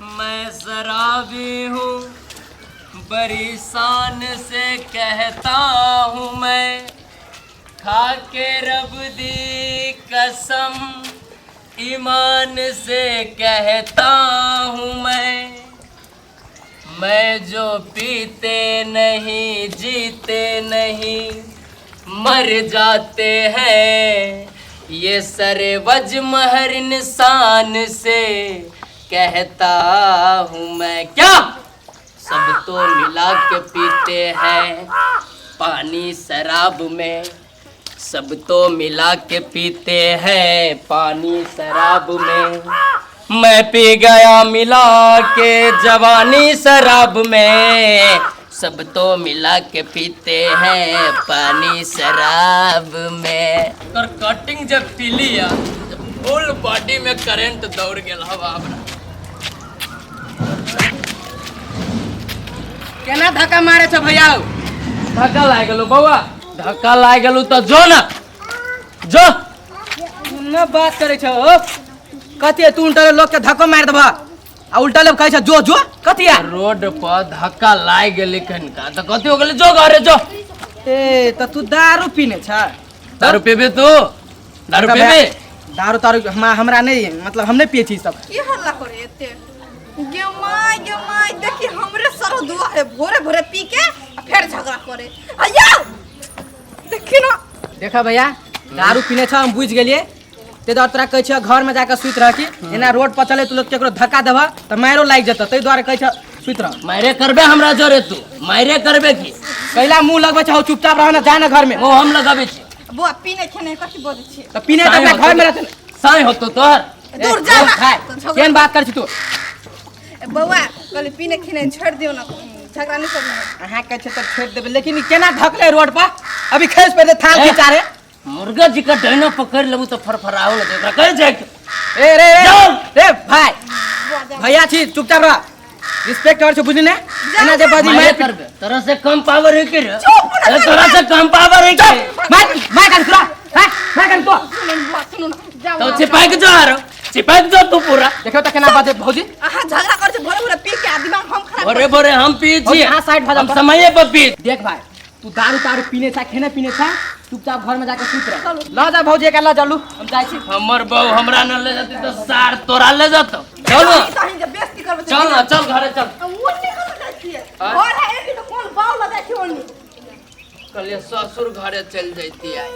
मैं शराबी हूँ, बड़ी शान से कहता हूँ मैं, खा के रब दी कसम ईमान से कहता हूँ मैं जो पीते नहीं जीते नहीं मर जाते हैं, ये सरे वज महर इंसान से कहता हूँ मैं। क्या सब तो मिला के पीते हैं पानी शराब में, सब तो मिला के पीते हैं पानी शराब में, मैं पी गया मिला के जवानी शराब में, सब तो मिला के पीते हैं पानी शराब में। और कटिंग जब पी लिया, फुल बॉडी में करंट दौड़ गया हवा। केना धक्का मारे छ भैया? धक्का लाग गेलो बउआ, धक्का लाग गेलो तो जो ना जो न बात करे छ। कथी तू उल्टा लोग के धक्का मार देबा आ उल्टा ले कहै छ जो जो कथी है? रोड पर धक्का लाग गेलै कनका तो कथी हो गेलै, जो घरे जो। ए त तू दारू पीने छ? दारू पीबे तू? दारू पीबे? दारू तारू हमरा नहीं, मतलब हम नहीं पिए छी सब। ये हल्ला करे एते गे माय देखी हमरे सर दुआरे भोरे भोरे पी के फिर झगड़ा करे। आया देखी ना, देखा भैया दारू पीने छ हम बुझ गेलिए। ते द्वारे तोरा कहै छ घर में जाकर सुत रह की, एना रोड पर चले तू लोग केकरो धक्का देबा त मारो लाग जत, तै द्वारे कहै छ सुत रह। मारे करबे हमरा जोरे, तू मारे करबे की कैला मुंह लगबै छ? चुपचाप रह ना, जा ना घर में। वो हम लगाबे छी। बुआ पीने खेने कथी बोलै छी? त पीने त अपना घर में रहते साई होतो तोहर। दूर जा ना। खाए केन बात कर छी तू? बउआ कहले पीने खेने छोड़ दियो ना, झगड़ा नहीं करना। अहाँ कहै छ त छोड़ देबे, लेकिन केना धकले रोड पर? अभी खैस पे थाल खींचा रे। मुर्गा जी का डैना पकड़ लेबू तो फरफराओ ना, एकरा कह जाए। ए रे रे रे भाई भैया छी, चुपचाप रह, रिस्पेक्ट कर छ बुझली ने? एना जे बदी मारे मैं करबे, तरह से कम पावर है के रे? चुप तरह से कम पावर है के? मैं कर सुरा हां मैं कर तो सुनो ना, जाओ तो छिपाई के जो आ रहो, छिपाई के जो तू पूरा। देखो त केना बात भौजी। आहा झगड़ा कर छ भोरे भोरे पी के, दिमाग हम खराब। भोरे भोरे हम पी छी, हां साइड भजा हम समय पर पी। देख भाई तू दारू तारू पीने छ, खेने पीने छ, चुपचाप घर में जाके सुत रह। ल जा भौजी के ल चलू, हम जाई छी। हमर बहू हमरा न ले जाती तो सार तोरा ले जातो। चल ना सही जब बेइज्जती करबे चल ना, चल घरे चल। वो निकल जाती है और है एक तो कौन बाव लगा छी ओनी कल ससुर घरे चल जाती है।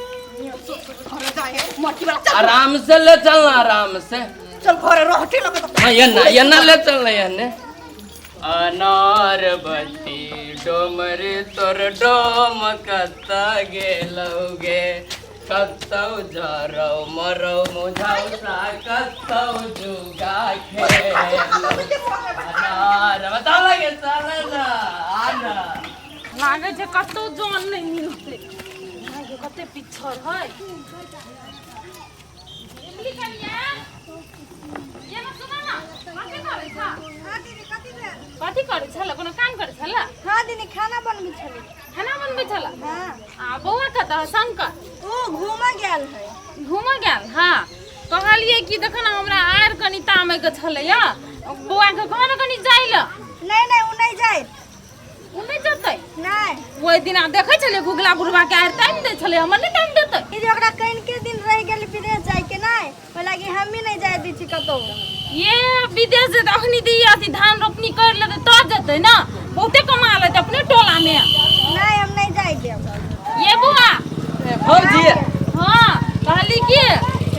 घर जाए मोटी वाला चल आराम से ले चल ना, आराम से चल घर रहते लगे तो ये ना ले चल ना। अनार बत्ती डोमरी तोर डोम कत्ता गेलौगे, कत्तौ जरौ मरौ मुझाउ सा कत्तौ जुगा खेलौ। अनार बता लगे चल ना आना लागे छै कतौ जान नहीं मिलते, लागे कते पिछड़ है। इमली कनिया ये ना सुना ना, कथि करे छ? हां दीदी कथि भेल? कथि करे छला? कोनो काम करे छला? हां दीदी खाना बनबे छली। खाना बनबे छला? हां आ बौआ कतऽ है? शंकर ओ घूम गेल है। घूम गेल? हां कहलिए कि देख ना हमरा आर कनी तामे के छलैया, बौआ के कहना कनी जाइला। नहीं उ नहीं जाए। उ नहीं जतै? नहीं ओइ दिन देखे छले गुगला बुढ़वा के आर टाइम दे छले, हमर नहीं टाइम देतै। दीदी ओकरा कइन के दिन रह गेल विदेश जाए के नहीं, ओइ लागी हम ही नहीं जाए दी छी कतो। ये विदेश से अखनी दिया थी धान रोपनी कर लेते तो जते ना, बहुते कमा लेते अपने टोला में। नहीं हम नहीं जाए देब। ये बुआ भौजी हां कहली कि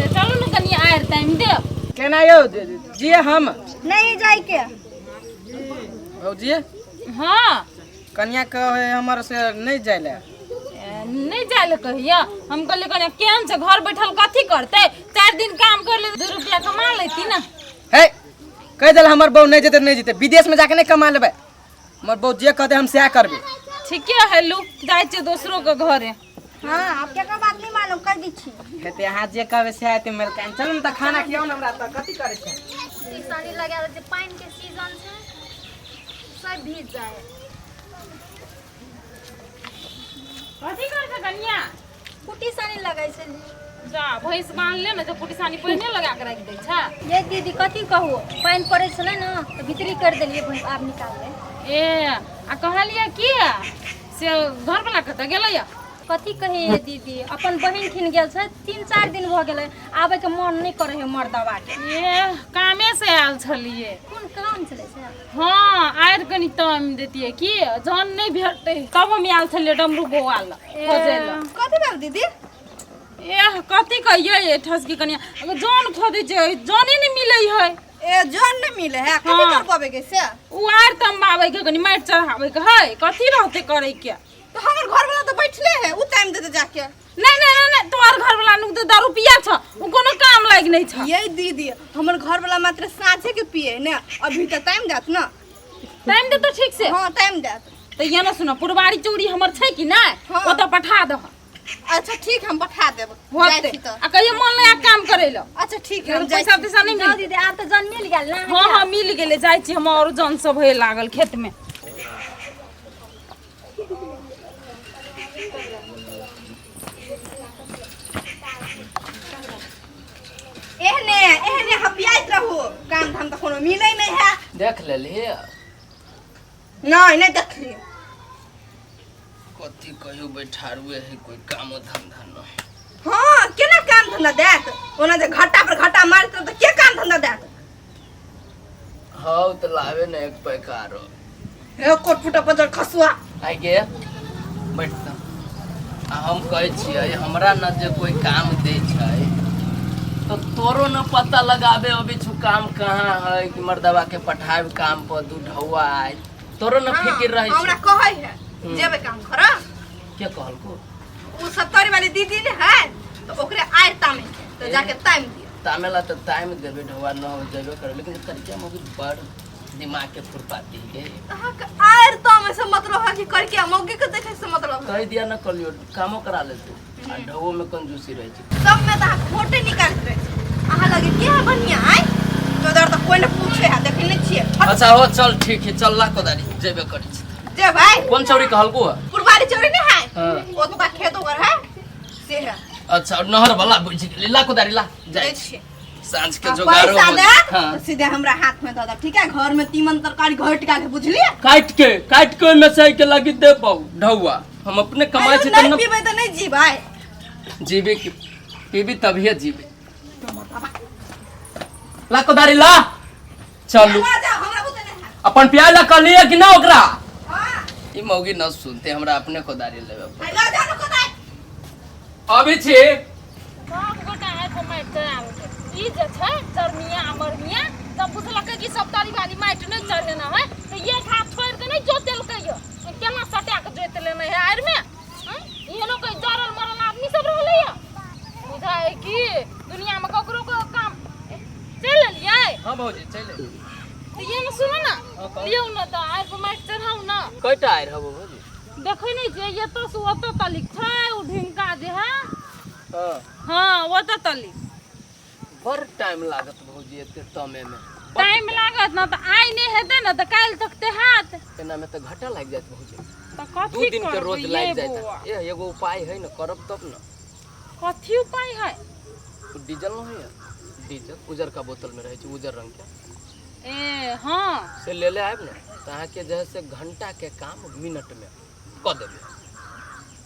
चलो न कनी आर टाइम दे। केना यो जी हम नहीं जाए के भौजी हां कन्या कहे हमर से नहीं जाइले। नहीं जाए कहिया, हम कहले कन्या केन से घर बैठल कथी करते, 4 दिन काम कर ले 2 रुपया कमा लेती ना। हे कह देल हमर बहू नहीं जेते नहीं जेते, विदेश में जाके नहीं कमा लेबे। हमर बहू जे कहते हम सएह करबे। ठीक है लू जाय छै दोसरो के घरे। हां आपके का बात नहीं मालूम कर दी छी। कहते हां जे कहबे सएह ते मेरे कान चल न त खाना खियाओ न हमरा त कथी करे छै। सानी लगा जे पानी के सीजन छै सब भीज जाए। कथी कर छ कन्या? कुटी सानी लगाई छै। जा भैंस बांध ले ना, जब पुटिसानी पहिने लगा के रख दै छै। ये दीदी कथी कहू, पानि पड़ै छलै ने तऽ भीतरी कर देलियै भैंस, आब निकालबै। ए आ कहलिए की से घर वाला कतऽ गेलै? कथी कहिए दीदी, अपन बहिन खिन गेल छै, 3-4 दिन भऽ गेलै, आबै के मन नहीं करे है मर्दवा के। ए कामे से आयल छलिए। कोन काम छलै से? हाँ आएर कनी टाइम देतिए की जान नहीं भेटते, तब हम आयल छलिए डमरू बौआ ल खोजे ल। कथी भेल दीदी? ए कथी कहिए ये ठसकी कनिया, अगर जान खोजे छै जाने नहीं मिलै है। ए जान नहीं मिले है, कथी हाँ। करबे के से? उ आएर तंबावे के कनी माइट चढ़ावे के है, कथी रहते करे के? तो हमर घर वाला तो बैठले है, उ टाइम देते जाके। नहीं नहीं नहीं नहीं, तोहर घर वाला नु तो दारू पिया छ, उ कोनो काम लायक नहीं छ। ये दीदी हमर घर वाला मात्र साँझे के पिए ने, अभी तो टाइम देत ना। टाइम दे तो ठीक से। हाँ टाइम देत। तो ये ना सुनो, पुरवारी चौड़ी हमर छै कि नहीं, हाँ। ओ तो पठा दह। अच्छा ठीक हम पठा देब। होते जाइ छी तो। आ कहियो मन लगा काम करे लो। अच्छा ठीक है हम पैसा जाइ छी। पैसा नहीं जाओ मिल। दीदी, आब तऽ जन मिल गेल ना। हाँ हाँ मिल गेले, जाइ छी हम और जन सब होए लागल खेत में। एहने एहने हपियाइत रहू, काम धाम तो कोनो मिलै नहीं है। देख लेली नहीं नहीं देखली। कथी कहियो बैठारुए है, कोई कामो धंधा न। हाँ केना काम धंधा देत? ओना जे घाटा पर घाटा मारत तो के काम धंधा देत? हाँ तो लावे न एक पैकारो। हे कोट फुटा पजर खसुआ। आइ गे बैठता। आ हम कहै छियै हमरा न जे कोई काम दे छै तो तोरो न पता लगाबे अभी छु काम कहाँ है कि मर्दवा के पठावे काम पर दू ढौआ आइ, तोरो न फिक्र रहे हमरा छै। कहै है जेबे काम करा। के कहल को? उ 70 वाली दीदी ने है तो ओकरे आयर तामे के, तो जाके टाइम दियो। तामेला तो टाइम देबे ढौआ न हो जेबे करे, लेकिन करिया मौगी बड़ दिमाग के खुरपाती के। अहाँ के आयर तामे से मतलब है कि करके मौगी के देखे से मतलब है। कह दिया न कलियो कामो करा ले तू। आ ढौओ में कंजूसी रहे छै। सब में तो अहाँ खोटे निकालत रहे छी। अहाँ लगे के है बढ़िया है तो इधर तो कोई न पूछे है, देखे नहीं छिए। अच्छा हो चल ठीक है, चल ला कोदारी जेबे करै छै। जे भाई कौन चौरी कहल को? पुरवारी चोरी नहीं है। हाँ। वो तो का खेत ओकर है से है। अच्छा नहर वाला बुझ गेली, ला कोदारी ला जाय दे छी। छिए। सांझ के आ जोगाड़ो पैसा हो। देत हाँ। तो सीधे हमरा हाथ में दे दे, ठीक है? घर में तीमन तरकारी घट के बुझलिए। काट के में से के लगी दे पाऊ ढौआ। हम अपने कमाई छै नहीं त पीबे तो नहीं जी भाई। जीवे की पीबी तभिए जीवे। ला कोदारी ला चलू। आ जा हमरा बुते नहीं है। अपन प्याज ला कहलिए कि ना ओकरा? हां ई मौगी न सुनते, हमरा अपने कोदारी लेबे पड़े। ला जा न कोदाई। अभी छी सब गोटा आइ को माइट चढ़ावे के। ई जे छै चरमिया अमरमिया जब बुझलकै कि सब तारी वाली माइट नहीं चढ़ेना है तो ये हाथ छोड़ के नहीं जोतेलकै यो। केना सटा के जोत लेने है आर में? ये लोग जरल मरल आदमी सब रहले या। बुझाए कि दुनिया में ककरो को काम चल लियै। हां भौजी चले। तो ये न सुनो ना, लियो न त आइ को माइट चढ़ाऊ ना। कयटा आइ रहबो भौजी? देखै नहीं जे ये तो सुअत तलिक छै, उ ढिंका जे है। हां हां वो तो तलिक। बड़ टाइम लागत भौजी एते तमे में। टाइम लागत ना तो आई नहीं हेते ना तो काल तक ते हाथ एना में तो घाटा लाग जात भौजी। तो कथी 2 दिन के करबै रोज ये लाग बौआ? जाता। ए एगो उपाय है न, करब तब न। कथी उपाय है? डीजल न है, डीजल उजर का बोतल में रहे छै, उजर रंग के ए हाँ से ले ले आब न त अहाँ के जे है से घंटा के काम मिनट में क देबे।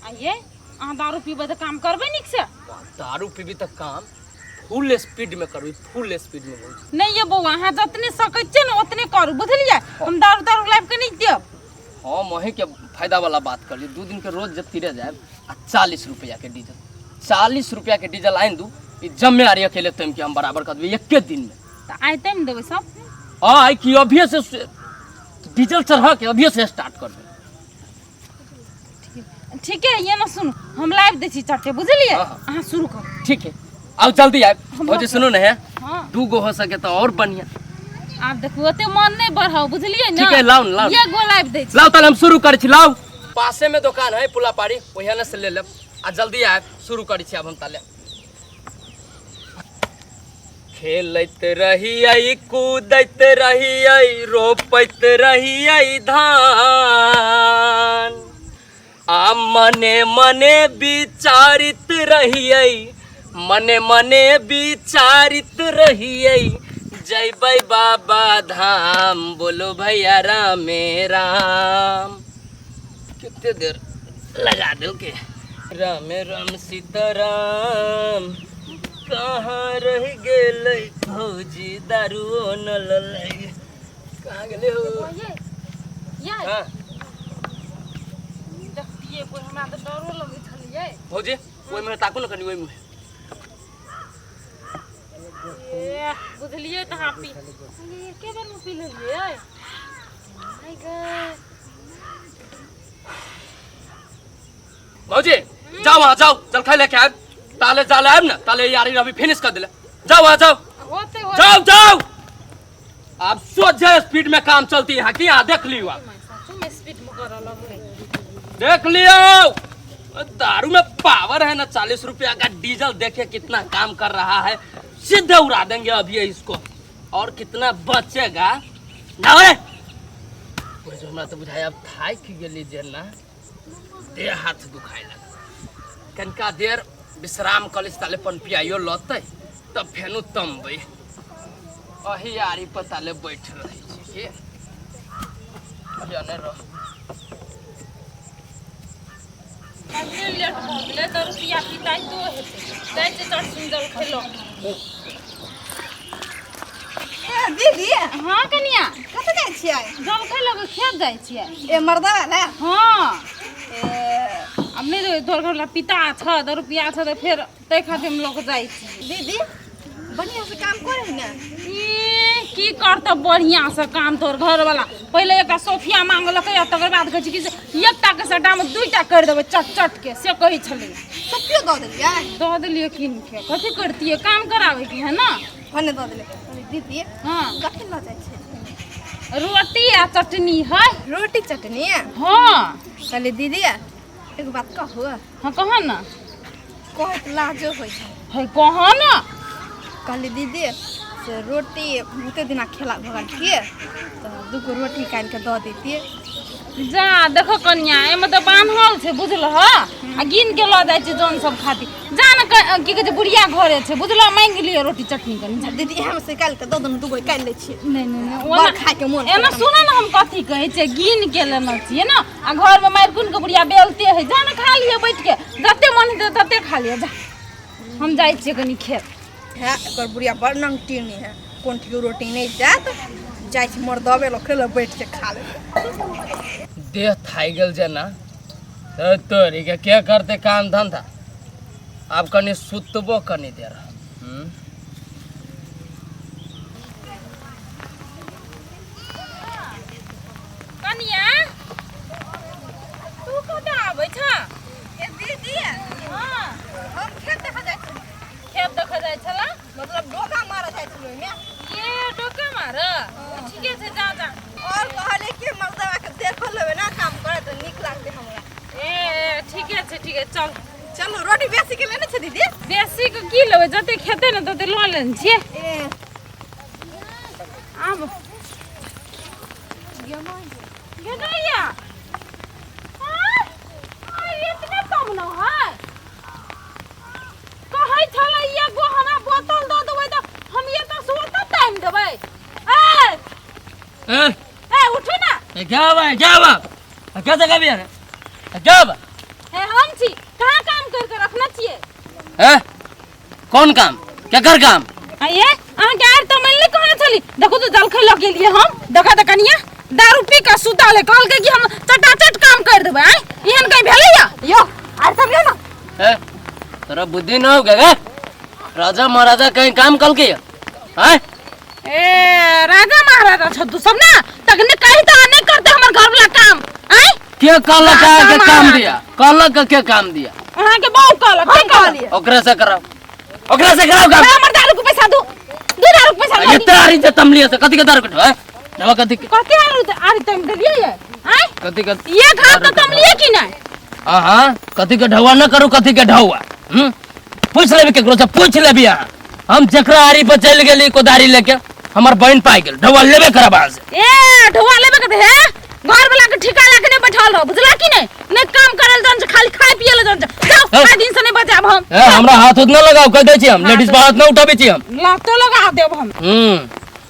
आइए अहाँ दारू पीबे तो काम करबे निक से? दारू पीबी त काम फुल स्पीड में करबी, फुल स्पीड में भौजी। नहीं ये बौआ अहाँ जतने सकै छियै न ओतने करू, बुझलियै? हम दारू दारू लाइब के नहीं देब। हाँ मही के फायदा वाला बात कर ली। 2 दिन के रोज जब तिरे जाए आ 40 रुपया के डीजल, 40 रुपया के डीजल आइन दू। ई जिम्मेदारी अकेले तुम के हम बराबर कर देबे एके दिन में। तो आइ टाइम देबै सब। हाँ आई कि अभी से डीजल चढ़ा के अभी से स्टार्ट कर दे। ठीक है ये ना सुन, हम लाइब दै छी चट्टे, बुझलियै? हाँ, हाँ। अहाँ शुरू करू। ठीक है आओ जल्दी आए हम भौजी। सुनो न है हाँ 2 गो हो सके तो और बढ़िया। आब देखू ओते मन नहीं बढ़ाओ, बुझलियै ना? ठीक है लाउ लाउ ये गो लाइब दै छी। लाउ ताले हम शुरू करै छी। लाउ पासे में दुकान है पुला पारी, ओहिया से ले लेब आ जल्दी आए शुरू करै छी। अब हम ताले खेलत रहियै कूदत रहियै रोपत रहियै धान, आ मने मने विचारित रहियै मने मने विचारित रहिए जय बाबा धाम बोलो भैया रामे राम। कितने देर लगा दिल के रामे राम सीताराम कहाँ रह गेले भौजी दारू न ललै कहाँ गेले हो? ये हाँ देखिए कोई हमरा तो डरो लगे छलिए। भौजी ओइ में ताकू न कनी ओइ में ए बुझलिए त हाँ पी ये के बार में पी लेलिए। माय गॉड भौजी जाओ वहाँ जाओ चल खाई लेके आए ताले जाले आए ना ताले यारी अभी फिनिश कर दिले जाओ वहाँ जाओ होते जाओ जाओ। आप सोच जाए स्पीड में काम चलती है कि यहाँ देख लियो आप सच में स्पीड में कर लगे देख लियो दारू में पावर है ना 40 रुपया का डीजल देखे कितना काम कर रहा है सीधे उड़ा देंगे अभी इसको और कितना बचेगा ना जो हमरा तो बुझाया अब थाक गेली जे ना देह हाथ दुखाए लगा कनका देर विश्राम कलिस ताले पन पियायो लते तब फेनु तमबै अही आरी पर ताले बैठ रही छी के जाने रह अभी लेट हो गेले तो रुपया पिताई तो हेते दै से चढ़ सुंदर खेलो। ए दीदी हां कनिया कत जाइ छियै? जब खेलो के खेत जाइ छियै। ए मर्दा वाला हां ए हमने जो तोर घर ला पिता छ 10 रुपया छ तो फिर तै खातिर हम लोग जाइ छी। दीदी बढ़िया से काम करे ना। ई की करत बढ़िया से काम तोर घर वाला पहले एक सोफिया मांगलक या तकर बाद कहै छी कि एकटा के सटा में दुईटा कर देबै चट चट के से कहै छलै। सपियो दऽ देलियै? दऽ देलिए किन के कथि करतिए काम करावे के है ना भने दऽ देलियै। अरे दीदी हां कथि लऽ जाइ छै? रोटी आ चटनी है। रोटी चटनी? हां कहले दीदी एक बात कहू। हां कह ना कहत लाजो होइ छै। है कह ना कहले दीदी से रोटी बहुते दिना खेला भगल के तो दूगो रोटी काट के दऽ देतिए। जा देखो कन्या एमे तो बान्हल छै बुझल ह आ गिन के ल जाइ छै जोन सब खाती जा न की कहै छै बुढ़िया घरे छै बुझल मांग लियो रोटी चटनी कनी। दीदी हम से काल के दऽ दन दूगो काट लै छियै। नहीं नहीं बड़ खाए के मोन एना सुन ना हम कथी कहै छै गिन के लेना छियै ना आ घर में मार गुन के बुढ़िया बेलते है जा न खा लियो बैठ के जते मन हेतै तते खा लियो जा हम जाइ छियै कनी खेत है। एकर बुढ़िया बड़ नंगटीनी है कोन ठीक रोटी नहीं जात जाइ छी मर्दवे लोग खेल बैठ के खा ले। देह थाई गेल जे ना तोरी के क्या करते काम धंधा अब कनी सुतबो कनी देर। कनिया तू कत आबै छ? ए दीदी हां हम खेत देखा जाइ छी। खेत देख जाइ छला मतलब डोका मारा जाइ छी ओइमे। ये डोका मार ठीके छै जा जा और कहले कि मर्दवा के देखो लेबे ना काम करे तो निक लागते हमरा। ए ठीक है चल चलो रोटी बेसी के लेने छै दीदी? बेसी के की लेबै जते खेते न तते ल लेन छियै। ए आब ये दैया इतना कम न है कहै छलै एगो हमरा बोतल दऽ देबै त हम ये तो सोता टाइम देबै। ए ए उठो ना क्या जगह भी है क्या ए हम छी कहाँ काम कर के रखना चाहिए? है कौन काम क्या कर काम ये अहाँ के आर त मिलले कहाँ छली देखो तो जल खैला के लिए हम देखा त कनिया दारू पी के सुता ले कहल के कि हम चटाचट काम कर देबै एहन कहीं भेलै यो आर सब यो ना है तेरा बुद्धि न होगा क्या राजा महाराजा कहीं काम कल के है ए राजा महाराजा छ तू सब ना तकने कहीं त आने करते हमर घर वाला काम हैं क्या काला का काम दिया काला का क्या काम दिया अहाँ के बहु काला के कहलिए ओकरा से कराओ काम हमर दारू के पैसा दू दारू के पैसा ये तारी जे तमलिया से कथि के दारू कटवा है नवा कथि कथि आरी तुम देलिए ये हैं कथि के ये घाट तो तुम लिए कि नहीं? हां कथि के ढवा न करू कथि के ढवा पूछ लेबे केकरो से पूछ लेबे हम जकरा आरी पर चल गेली कोदारी लेके हमर बहन पाई गेल ढवा लेबे करबा से ए ढवा लेबे के है घर वाला के ठिका लाके नहीं बैठल रहो बुझला कि नहीं काम करल जन खाली खाए पिए जन जाओ ए। दिन से नहीं बजाब हम हमरा हाथ उतना लगाओ कह दै छी हम लेडीज पर हाथ ना उठाबे छी हम लातो लगा देब हम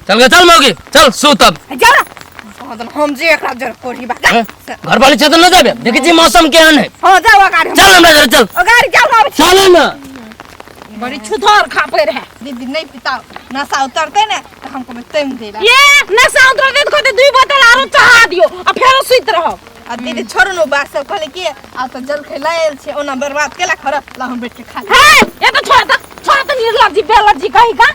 चल गे चल मौगी चल सो तब जाओ हम जे एकरा जर कोरी बा हैं? घर वाली छत न जाबे देखि छी मौसम केहन है हां जाओ अगाड़ी चल हमरा घर चल अगाड़ी जाओ अब चल ना बड़ी छुधर खापे रहे दीदी नहीं पिता नशा उतरते ने तो हमको में टाइम देला ये नशा उतर के कहते 2 बोतल आरो चढ़ा दियो आ फेरो सुइत रहो आ दीदी छोड़ नो बात सब कहले कि आ तो जल खिलाएल छे ओना बर्बाद केला खरा ला हम बैठ के खा ले है ये तो छोड़ तो निर्लज्जी बेलज्जी कही का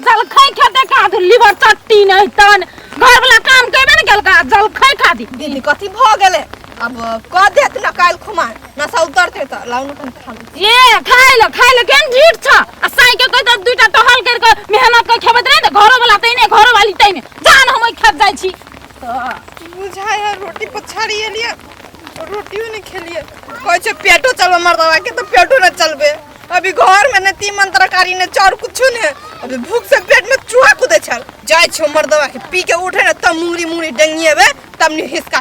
जल खाई खेते का तो लिवर चट्टी नहीं तन घर वाला काम करबे न गेल का जल खाई खा दी दीदी कथी भ गेले अब क देत न काल खुमार नशा उतरते त लाउन कन खा ले ये खाई ल केन झीट छ आ साई के कहत दुटा टहल कर के मेहनत के खेबत नहीं त घरो वाला तई नहीं घरो वाली तई में जान हम खेत जाई छी बुझाय है रोटी पछाड़ी लिए रोटियो नहीं खेलिए कहै छे पेटो चलबे मर्दवा के तो पेटो न चलबे अभी घर में न तीमन तरकारी ने चार कुछ ने अभी भूख से पेट में चूहा कूदे छल जाय छो मर्दवा के पी के उठे न तब मुंगरी मुंगरी डंगिएबे तब नि हिसका